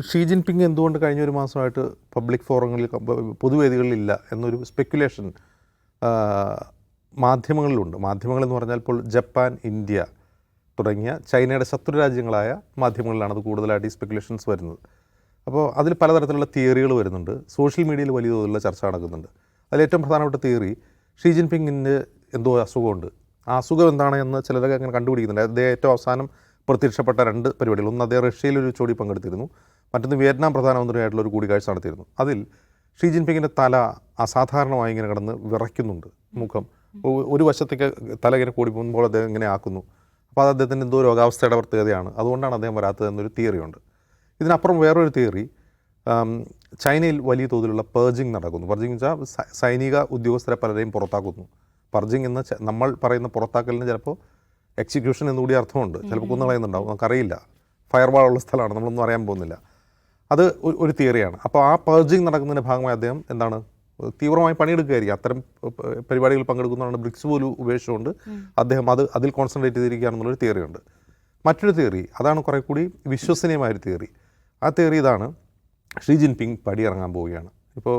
Xi Jinping എന്തുകൊണ്ട് കഴിഞ്ഞ ഒരു മാസമായിട്ട് പബ്ലിക് ഫോറങ്ങളിൽ പൊതുവേദികളിലില്ല എന്നൊരു സ്പെക്കുലേഷൻ മാധ്യമങ്ങളിലുണ്ട്. മാധ്യമങ്ങളെന്ന് പറഞ്ഞാൽ ഇപ്പോൾ ജപ്പാൻ, ഇന്ത്യ തുടങ്ങിയ ചൈനയുടെ ശത്രു രാജ്യങ്ങളായ മാധ്യമങ്ങളിലാണ് അത് കൂടുതലായിട്ട് ഈ സ്പെക്കുലേഷൻസ് വരുന്നത്. അപ്പോൾ അതിൽ പലതരത്തിലുള്ള തിയറികൾ വരുന്നുണ്ട്. സോഷ്യൽ മീഡിയയിൽ വലിയ തോതിലുള്ള ചർച്ച നടക്കുന്നുണ്ട്. അതിലേറ്റവും പ്രധാനപ്പെട്ട തിയറി ഷീ ജിൻപിങ്ങിന് എന്തോ അസുഖമുണ്ട്. ആ അസുഖം എന്താണ് എന്ന് ചിലരൊക്കെ അങ്ങനെ കണ്ടുപിടിക്കുന്നുണ്ട്. അദ്ദേഹം ഏറ്റവും അവസാനം പ്രത്യക്ഷപ്പെട്ട 2 പരിപാടികൾ, ഒന്ന് അദ്ദേഹം റഷ്യയിലൊരു ചോടി പങ്കെടുത്തിരുന്നു, മറ്റൊന്ന് വിയറ്റ്നാം പ്രധാനമന്ത്രിയായിട്ടുള്ള ഒരു കൂടിക്കാഴ്ച നടത്തിയിരുന്നു. അതിൽ ഷീ ജിൻപിങ്ങിൻ്റെ തല അസാധാരണമായി ഇങ്ങനെ കിടന്ന് വിറയ്ക്കുന്നുണ്ട്. മുഖം ഒരു വശത്തേക്ക് തല ഇങ്ങനെ കൂടി പോകുമ്പോൾ അദ്ദേഹം ഇങ്ങനെ ആക്കുന്നു. അപ്പോൾ അത് അദ്ദേഹത്തിൻ്റെ എന്തോ രോഗാവസ്ഥയുടെ പ്രത്യേകതയാണ്, അതുകൊണ്ടാണ് അദ്ദേഹം വരാത്തതെന്നൊരു തിയറിയുണ്ട്. ഇതിനപ്പുറം വേറൊരു തിയറി, ചൈനയിൽ വലിയ തോതിലുള്ള പേർജിങ് നടക്കുന്നു. പേർജിങ് വെച്ചാൽ സൈനിക ഉദ്യോഗസ്ഥരെ പലരെയും പുറത്താക്കുന്നു. പർജിങ് എന്ന് നമ്മൾ പറയുന്ന പുറത്താക്കലിന് ചിലപ്പോൾ എക്സിക്യൂഷൻ എന്നുകൂടി അർത്ഥമുണ്ട്. ചിലപ്പോൾ കുന്നുകളയുന്നുണ്ടാവും, നമുക്കറിയില്ല. ഫയർവാൾ ഉള്ള സ്ഥലമാണ്, നമ്മളൊന്നും അറിയാൻ പോകുന്നില്ല. അത് ഒരു തിയറിയാണ്. അപ്പോൾ ആ പേർജിങ് നടക്കുന്നതിൻ്റെ ഭാഗമായി അദ്ദേഹം എന്താണ് തീവ്രമായി പണിയെടുക്കുകയായിരിക്കും. അത്തരം പരിപാടികൾ പങ്കെടുക്കുന്നതാണ് ബ്രിക്സ് പോലും ഉപേക്ഷിച്ചുകൊണ്ട് അദ്ദേഹം അതിൽ കോൺസെൻട്രേറ്റ് ചെയ്തിരിക്കുകയാണെന്നുള്ളൊരു തിയറിയുണ്ട്. മറ്റൊരു തിയറി, അതാണ് കുറേ കൂടി വിശ്വസനീയമായൊരു തിയറി. ആ തിയറി ഇതാണ്: ഷീ ജിൻപിങ് പടിയിറങ്ങാൻ പോവുകയാണ്. ഇപ്പോൾ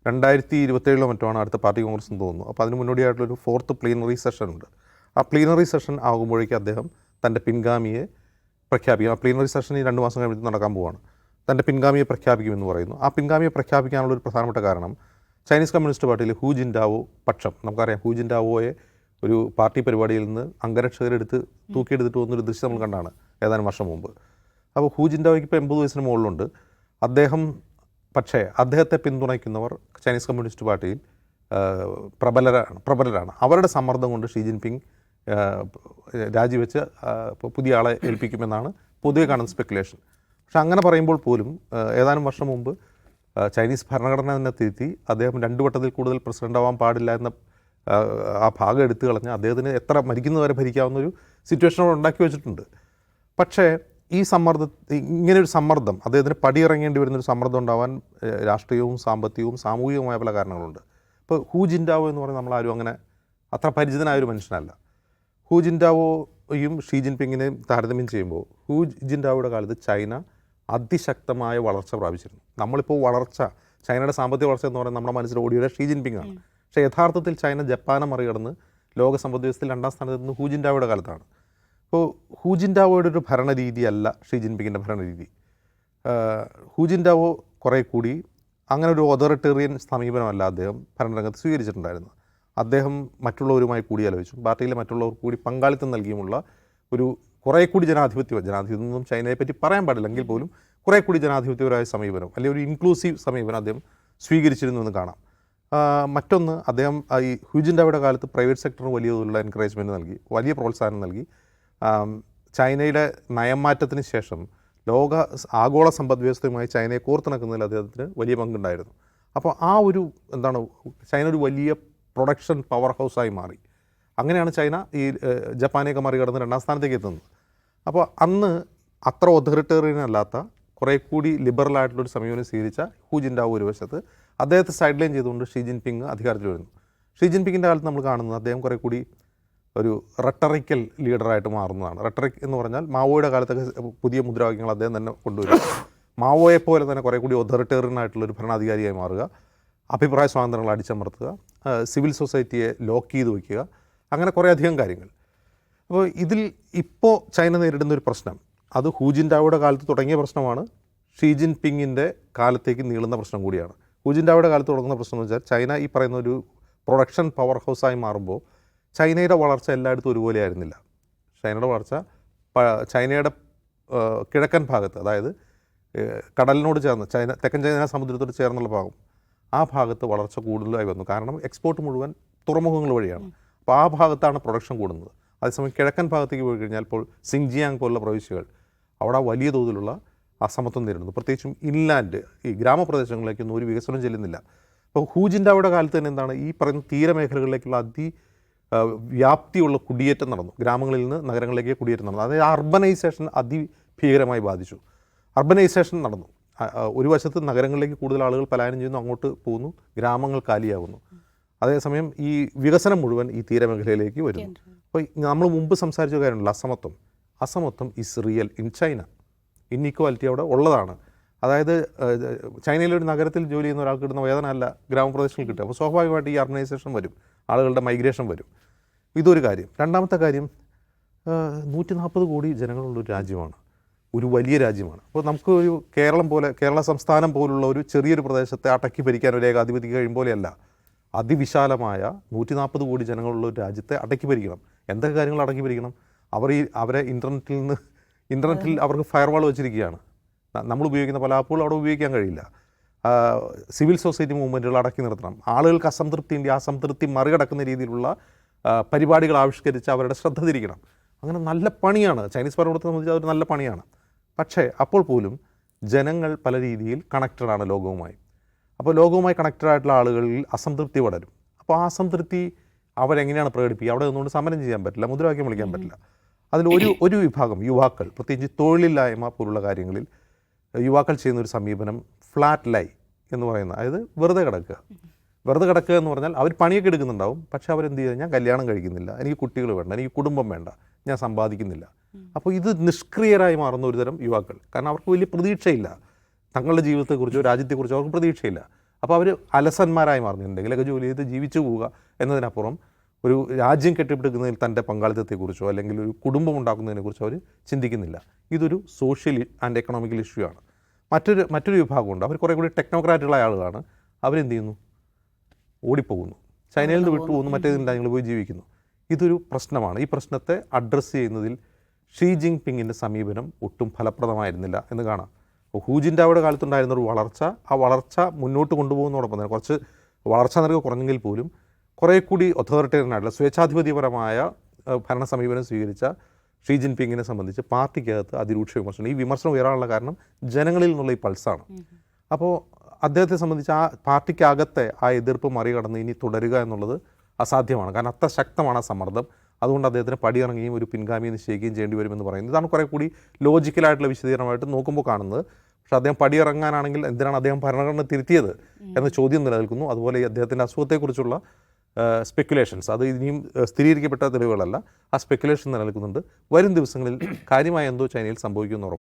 2027 മറ്റോ ആണ് അടുത്ത പാർട്ടി കോൺഗ്രസ് എന്ന് തോന്നുന്നു. അപ്പോൾ അതിന് മുന്നോടിയായിട്ടുള്ളൊരു 4th പ്ലീനറി സെഷൻ ഉണ്ട്. ആ പ്ലീനറി സെഷൻ ആകുമ്പോഴേക്കും അദ്ദേഹം തൻ്റെ പിൻഗാമിയെ പ്രഖ്യാപിക്കും. ആ പ്ലീനറി സെഷൻ ഈ 2 മാസം കഴിഞ്ഞ് നടക്കാൻ പോവുകയാണ്. തൻ്റെ പിൻഗാമിയെ പ്രഖ്യാപിക്കുമെന്ന് പറയുന്നു. ആ പിൻഗാമിയെ പ്രഖ്യാപിക്കാനുള്ളൊരു പ്രധാനപ്പെട്ട കാരണം ചൈനീസ് കമ്മ്യൂണിസ്റ്റ് പാർട്ടിയിൽ ഹൂ ജിൻടാവോ പക്ഷം, നമുക്കറിയാം ഹൂ ജിൻടാവോയെ ഒരു പാർട്ടി പരിപാടിയിൽ നിന്ന് അംഗരക്ഷകരെടുത്ത് തൂക്കിയെടുത്തിട്ട് പോകുന്നൊരു ദൃശ്യം നമ്മൾ കണ്ടാണ് ഏതാനും വർഷം മുമ്പ്. അപ്പോൾ ഹൂ ജിൻടാവോയ്ക്ക് ഇപ്പോൾ 80 വയസ്സിന് മുകളിലുണ്ട്. പക്ഷേ അദ്ദേഹത്തെ പിന്തുണയ്ക്കുന്നവർ ചൈനീസ് കമ്മ്യൂണിസ്റ്റ് പാർട്ടിയിൽ പ്രബലരാണ്. അവരുടെ സമ്മർദ്ദം കൊണ്ട് ഷീ ജിൻപിങ് രാജിവെച്ച് പുതിയ ആളെ ഏൽപ്പിക്കുമെന്നാണ് പൊതുവെ കാണുന്ന സ്പെക്കുലേഷൻ. പക്ഷെ അങ്ങനെ പറയുമ്പോൾ പോലും ഏതാനും വർഷം മുമ്പ് ചൈനീസ് ഭരണഘടന തന്നെ തിരുത്തി അദ്ദേഹം 2 വട്ടത്തിൽ കൂടുതൽ പ്രസിഡൻ്റ് ആവാൻ പാടില്ല എന്ന ആ ഭാഗം എടുത്തു കളഞ്ഞ് അദ്ദേഹത്തിന് എത്ര മരിക്കുന്നവരെ ഭരിക്കാവുന്നൊരു സിറ്റുവേഷൻ ഉണ്ടാക്കി വെച്ചിട്ടുണ്ട്. പക്ഷേ ഈ ഇങ്ങനെയൊരു സമ്മർദ്ദം, അദ്ദേഹത്തിന് പടിയിറങ്ങേണ്ടി വരുന്നൊരു സമ്മർദ്ദം ഉണ്ടാവാൻ രാഷ്ട്രീയവും സാമ്പത്തികവും സാമൂഹികവുമായ പല കാരണങ്ങളുണ്ട്. ഇപ്പോൾ ഹൂ ജിൻടാവോ എന്ന് പറഞ്ഞാൽ നമ്മളാരും അങ്ങനെ അത്ര പരിചിതനായൊരു മനുഷ്യനല്ല. ഹൂ ജിൻടാവോയും ഷീ ജിൻപിങ്ങിനെയും താരതമ്യം ചെയ്യുമ്പോൾ ഹൂ ജിൻടാവോയുടെ കാലത്ത് ചൈന അതിശക്തമായ വളർച്ച പ്രാപിച്ചിരുന്നു. നമ്മളിപ്പോൾ ചൈനയുടെ സാമ്പത്തിക വളർച്ച എന്ന് പറയുന്നത് നമ്മുടെ മനസ്സിൽ ഓടിയുടെ ഷീ ജിൻപിങ് ആണ്. പക്ഷേ യഥാർത്ഥത്തിൽ ചൈന ജപ്പാനെ മറികടന്ന് ലോക സമ്പദ് വ്യവസ്ഥയിൽ 2ാം സ്ഥാനത്ത് നിന്ന് ഹൂ ജിൻടാവോയുടെ കാലത്താണ്. ഇപ്പോൾ ഹൂ ജിൻടാവോയുടെ ഒരു ഭരണരീതിയല്ല ഷീ ജിൻപിങ്ങിൻ്റെ ഭരണരീതി. ഹൂ ജിൻടാവോ കുറേ കൂടി അങ്ങനെ ഒരു ഓതോറിറ്റേറിയൻ സമീപനമല്ല അദ്ദേഹം ഭരണരംഗത്ത് സ്വീകരിച്ചിട്ടുണ്ടായിരുന്നത്. അദ്ദേഹം മറ്റുള്ളവരുമായി കൂടിയാലോചിച്ചു, പാർട്ടിയിലെ മറ്റുള്ളവർക്ക് കൂടി പങ്കാളിത്തം നൽകിയുമുള്ള ഒരു കുറേ കൂടി ജനാധിപത്യമൊന്നും ചൈനയെ പറ്റി പറയാൻ പാടില്ലെങ്കിൽ പോലും കുറേ കൂടി ജനാധിപത്യപരമായ സമീപനം, അല്ലെങ്കിൽ ഒരു ഇൻക്ലൂസീവ് സമീപനം അദ്ദേഹം സ്വീകരിച്ചിരുന്നു എന്ന് കാണാം. മറ്റൊന്ന്, അദ്ദേഹം ഈ ഹൂ ജിൻടാവോയുടെ കാലത്ത് പ്രൈവറ്റ് സെക്ടറിന് വലിയ തോതിലുള്ള എൻകറേജ്മെൻറ്റ് നൽകി, വലിയ പ്രോത്സാഹനം നൽകി. ചൈനയുടെ നയംമാറ്റത്തിന് ശേഷം ആഗോള സമ്പദ് വ്യവസ്ഥയുമായി ചൈനയെ കോർത്തിണക്കുന്നതിൽ അദ്ദേഹത്തിന് വലിയ പങ്കുണ്ടായിരുന്നു. അപ്പോൾ ചൈന ഒരു വലിയ പ്രൊഡക്ഷൻ പവർ ഹൗസായി മാറി. അങ്ങനെയാണ് ചൈന ഈ ജപ്പാനെയൊക്കെ മറികടന്ന് 2ാം സ്ഥാനത്തേക്ക് എത്തുന്നത്. അപ്പോൾ അന്ന് അത്ര ഓതോറിറ്റേറിയൻ അല്ലാത്ത കുറേ കൂടി ലിബറലായിട്ടുള്ളൊരു സമീപനം സ്വീകരിച്ച ഹൂ ജിൻടാവോ ഒരു വശത്ത്, അദ്ദേഹത്തെ സൈഡ് ലൈൻ ചെയ്തുകൊണ്ട് ഷീ ജിൻപിങ് അധികാരത്തിൽ വരുന്നു. ഷീ ജിൻപിങ്ങിൻ്റെ കാലത്ത് നമ്മൾ കാണുന്നത് അദ്ദേഹം കുറേ കൂടി ഒരു റട്ടറിക്കൽ ലീഡറായിട്ട് മാറുന്നതാണ്. റട്ടറിക് എന്ന് പറഞ്ഞാൽ മാവോയുടെ കാലത്തൊക്കെ പുതിയ മുദ്രാവാക്യങ്ങൾ അദ്ദേഹം തന്നെ കൊണ്ടുവരും. മാവോയെ പോലെ തന്നെ കുറേ കൂടി ഓതോറിറ്റേറിയൻ ആയിട്ടുള്ളൊരു ഭരണാധികാരിയായി മാറുക, അഭിപ്രായ സ്വാതന്ത്ര്യങ്ങൾ അടിച്ചമർത്തുക, സിവിൽ സൊസൈറ്റിയെ ലോക്ക് ചെയ്ത് വയ്ക്കുക, അങ്ങനെ കുറേ അധികം കാര്യങ്ങൾ. അപ്പോൾ ഇതിൽ ഇപ്പോൾ ചൈന നേരിടുന്നൊരു പ്രശ്നം, അത് ഹൂ ജിൻടാവോയുടെ കാലത്ത് തുടങ്ങിയ പ്രശ്നമാണ്, ഷീ ജിൻപിങ്ങിൻ്റെ കാലത്തേക്ക് നീളുന്ന പ്രശ്നം കൂടിയാണ്. ഹൂ ജിൻടാവോയുടെ കാലത്ത് തുടങ്ങുന്ന പ്രശ്നം എന്ന് വെച്ചാൽ ചൈന ഈ പറയുന്ന ഒരു പ്രൊഡക്ഷൻ പവർ ഹൗസായി മാറുമ്പോൾ ചൈനയുടെ വളർച്ച എല്ലായിടത്തും ഒരുപോലെ ആയിരുന്നില്ല. ചൈനയുടെ വളർച്ച ചൈനയുടെ കിഴക്കൻ ഭാഗത്ത്, അതായത് കടലിനോട് ചേർന്ന് തെക്കൻ ചൈന സമുദ്രത്തോട് ചേർന്നുള്ള ഭാഗം, ആ ഭാഗത്ത് വളർച്ച കൂടുതലായി വന്നു. കാരണം എക്സ്പോർട്ട് മുഴുവൻ തുറമുഖങ്ങൾ വഴിയാണ്. അപ്പോൾ ആ ഭാഗത്താണ് പ്രൊഡക്ഷൻ കൂടുന്നത്. അതേസമയം കിഴക്കൻ ഭാഗത്തേക്ക് പോയി കഴിഞ്ഞാൽ ഇപ്പോൾ സിങ്ജിയാങ് പോലുള്ള പ്രവിശ്യകൾ, അവിടെ വലിയ തോതിലുള്ള അസമത്വം നേരിടുന്നു. പ്രത്യേകിച്ചും ഇൻലാൻഡ്, ഈ ഗ്രാമപ്രദേശങ്ങളിലേക്കൊന്നും ഒരു വികസനം ചെല്ലുന്നില്ല. അപ്പോൾ ഹൂ ജിൻടാവോയുടെ കാലത്ത് തന്നെ ഈ പറയുന്ന തീരമേഖലകളിലേക്കുള്ള വ്യാപ്തിയുള്ള കുടിയേറ്റം നടന്നു. ഗ്രാമങ്ങളിൽ നിന്ന് നഗരങ്ങളിലേക്ക് കുടിയേറ്റം നടന്നു. അതായത് അർബനൈസേഷൻ അതിഭീകരമായി ബാധിച്ചു. അർബനൈസേഷൻ നടന്നു. ഒരു വശത്ത് നഗരങ്ങളിലേക്ക് കൂടുതൽ ആളുകൾ പലായനം ചെയ്യുന്നു, അങ്ങോട്ട് പോകുന്നു, ഗ്രാമങ്ങൾ കാലിയാകുന്നു. അതേസമയം ഈ വികസനം മുഴുവൻ ഈ തീരമേഖലയിലേക്ക് വരുന്നു. അപ്പോൾ നമ്മൾ മുമ്പ് സംസാരിച്ച കാര്യമുണ്ടല്ലോ, അസമത്വം is real in China. Inequality അവിടെ ഉള്ളതാണ്. അതായത് ചൈനയിലെ ഒരു നഗരത്തിൽ ജോലി ചെയ്യുന്ന ഒരാൾക്ക് കിട്ടുന്ന വേതനം അല്ല ഗ്രാമപ്രദേശങ്ങളിൽ കിട്ടുക. അപ്പോൾ സ്വാഭാവികമായിട്ട് ഈ അർബനൈസേഷൻ വരും, ആളുകളുടെ മൈഗ്രേഷൻ വരും. ഇതൊരു കാര്യം. രണ്ടാമത്തെ കാര്യം, 140 കോടി ജനങ്ങളുള്ളൊരു രാജ്യമാണ്, ഒരു വലിയ രാജ്യമാണ്. അപ്പോൾ നമുക്ക് ഒരു കേരള സംസ്ഥാനം പോലുള്ള ഒരു ചെറിയൊരു പ്രദേശത്തെ അടക്കി ഭരിക്കാൻ ഒരു ഏകാധിപതി കഴിയുമ്പോലെയല്ല, അതിവിശാലമായ 140 കോടി ജനങ്ങളുള്ള ഒരു രാജ്യത്തെ അടക്കി ഭരിക്കണം. എന്തൊക്കെ കാര്യങ്ങൾ അടക്കി ഭരിക്കണം? അവരെ ഇൻ്റർനെറ്റിൽ അവർക്ക് ഫയർവാൾ വെച്ചിരിക്കുകയാണ്. നമ്മൾ ഉപയോഗിക്കുന്ന പല ആപ്പുകളും അവിടെ ഉപയോഗിക്കാൻ കഴിയില്ല. സിവിൽ സൊസൈറ്റി മൂവ്മെൻറ്റുകൾ അടക്കി നിർത്തണം. ആളുകൾക്ക് അസംതൃപ്തിൻ്റെ ആ സംതൃപ്തി മറികടക്കുന്ന രീതിയിലുള്ള പരിപാടികൾ ആവിഷ്കരിച്ച് അവരുടെ ശ്രദ്ധ തിരിക്കണം. അങ്ങനെ നല്ല പണിയാണ്. ചൈനീസ് ഭരണകൂടത്തെ സംബന്ധിച്ച് അതൊരു നല്ല പണിയാണ്. പക്ഷേ അപ്പോൾ പോലും ജനങ്ങൾ പല രീതിയിൽ കണക്റ്റഡാണ് ലോകവുമായി. അപ്പോൾ ലോകവുമായി കണക്റ്റഡ് ആയിട്ടുള്ള ആളുകളിൽ അസംതൃപ്തി വളരും. അപ്പോൾ ആ അസംതൃപ്തി അവരെങ്ങനെയാണ് പ്രകടിപ്പിക്കുക? അവിടെ നിന്നുകൊണ്ട് സമരം ചെയ്യാൻ പറ്റില്ല, മുദ്രാവാക്യം വിളിക്കാൻ പറ്റില്ല. അതിൽ ഒരു വിഭാഗം യുവാക്കൾ, പ്രത്യേകിച്ച് തൊഴിലില്ലായ്മ പോലുള്ള കാര്യങ്ങളിൽ യുവാക്കൾ ചെയ്യുന്ന ഒരു സമീപനം ഫ്ലാറ്റ് ലൈ എന്ന് പറയുന്ന, അതായത് വെറുതെ കിടക്കുക എന്ന് പറഞ്ഞാൽ അവർ പണിയൊക്കെ എടുക്കുന്നുണ്ടാവും, പക്ഷേ അവരെന്ത് ചെയ്യുക? ഞാൻ കല്യാണം കഴിക്കുന്നില്ല, എനിക്ക് കുട്ടികൾ വേണ്ട, എനിക്ക് കുടുംബം വേണ്ട, ഞാൻ സമ്പാദിക്കുന്നില്ല. അപ്പോൾ ഇത് നിഷ്ക്രിയരായി മാറുന്ന ഒരുതരം യുവാക്കൾ. കാരണം അവർക്ക് വലിയ പ്രതീക്ഷയില്ല, തങ്ങളുടെ ജീവിതത്തെക്കുറിച്ചോ രാജ്യത്തെക്കുറിച്ചോ അവർക്ക് പ്രതീക്ഷയില്ല. അപ്പോൾ അവർ അലസന്മാരായി മാറുന്നു. എന്തെങ്കിലുമൊക്കെ ജോലി ചെയ്ത് ജീവിച്ചു പോവുക എന്നതിനപ്പുറം ഒരു രാജ്യം കെട്ടിപ്പടുക്കുന്നതിൽ തൻ്റെ പങ്കാളിത്തത്തെക്കുറിച്ചോ അല്ലെങ്കിൽ ഒരു കുടുംബം ഉണ്ടാക്കുന്നതിനെക്കുറിച്ചോ അവർ ചിന്തിക്കുന്നില്ല. ഇതൊരു സോഷ്യൽ ആൻഡ് എക്കണോമിക്കൽ ഇഷ്യൂ ആണ്. മറ്റൊരു വിഭാഗമുണ്ട്, അവർ കുറേ കൂടി ടെക്നോക്രാറ്റുകളായ ആളുകളാണ്. അവരെന്ത് ചെയ്യുന്നു? ഓടിപ്പോകുന്നു, ചൈനയിൽ നിന്ന് വിട്ടുപോകുന്നു, മറ്റേതെങ്കിലും രാജ്യങ്ങളിൽ പോയി ജീവിക്കുന്നു. ഇതൊരു പ്രശ്നമാണ്. ഈ പ്രശ്നത്തെ അഡ്രസ്സ് ചെയ്യുന്നതിൽ ഷീ ജിങ് പിങ്ങിൻ്റെ സമീപനം ഒട്ടും ഫലപ്രദമായിരുന്നില്ല എന്ന് കാണാം. അപ്പോൾ ഹൂജിൻ്റെ കാലത്തുണ്ടായിരുന്ന ഒരു വളർച്ച, ആ വളർച്ച മുന്നോട്ട് കൊണ്ടുപോകുന്നതോടൊപ്പം തന്നെ കുറച്ച് വളർച്ചാ നിരക്ക് കുറഞ്ഞെങ്കിൽ പോലും കുറേ കൂടി ഒഥോറിറ്റേറിയനായിട്ടുള്ള സ്വേച്ഛാധിപത്യപരമായ ഭരണ സമീപനം സ്വീകരിച്ച ഷീ ജിൻ പിങ്ങിനെ സംബന്ധിച്ച് പാർട്ടിക്കകത്ത് അതിരൂക്ഷ വിമർശനം. ഈ വിമർശനം ഉയരാനുള്ള കാരണം ജനങ്ങളിൽ നിന്നുള്ള ഈ പൾസാണ്. അപ്പോൾ അദ്ദേഹത്തെ സംബന്ധിച്ച് ആ പാർട്ടിക്കകത്തെ ആ എതിർപ്പ് മറികടന്ന് ഇനി തുടരുക എന്നുള്ളത് അസാധ്യമാണ്. കാരണം അത്ര ശക്തമാണ് ആ സമ്മർദ്ദം. അതുകൊണ്ട് അദ്ദേഹത്തിന് പടിയിറങ്ങുകയും ഒരു പിൻഗാമിയെ നിശ്ചയിക്കുകയും ചെയ്യേണ്ടി വരുമെന്ന് പറയുന്നത്. ഇതാണ് കുറേ കൂടി ലോജിക്കലായിട്ടുള്ള വിശദീകരണമായിട്ട് നോക്കുമ്പോൾ കാണുന്നത്. പക്ഷേ അദ്ദേഹം പടിയിറങ്ങാനാണെങ്കിൽ എന്തിനാണ് അദ്ദേഹം ഭരണഘടന തിരുത്തിയത് എന്ന ചോദ്യം നിലനിൽക്കുന്നു. അതുപോലെ അദ്ദേഹത്തിൻ്റെ അസുഖത്തെക്കുറിച്ചുള്ള സ്പെക്കുലേഷൻസ്, അത് ഇനിയും സ്ഥിരീകരിക്കപ്പെട്ട തെളിവുകളല്ല, ആ സ്പെക്കുലേഷൻ നിലനിൽക്കുന്നുണ്ട്. വരും ദിവസങ്ങളിൽ കാര്യമായ എന്തോ ചൈനയിൽ സംഭവിക്കുമെന്ന് ഉറപ്പ്.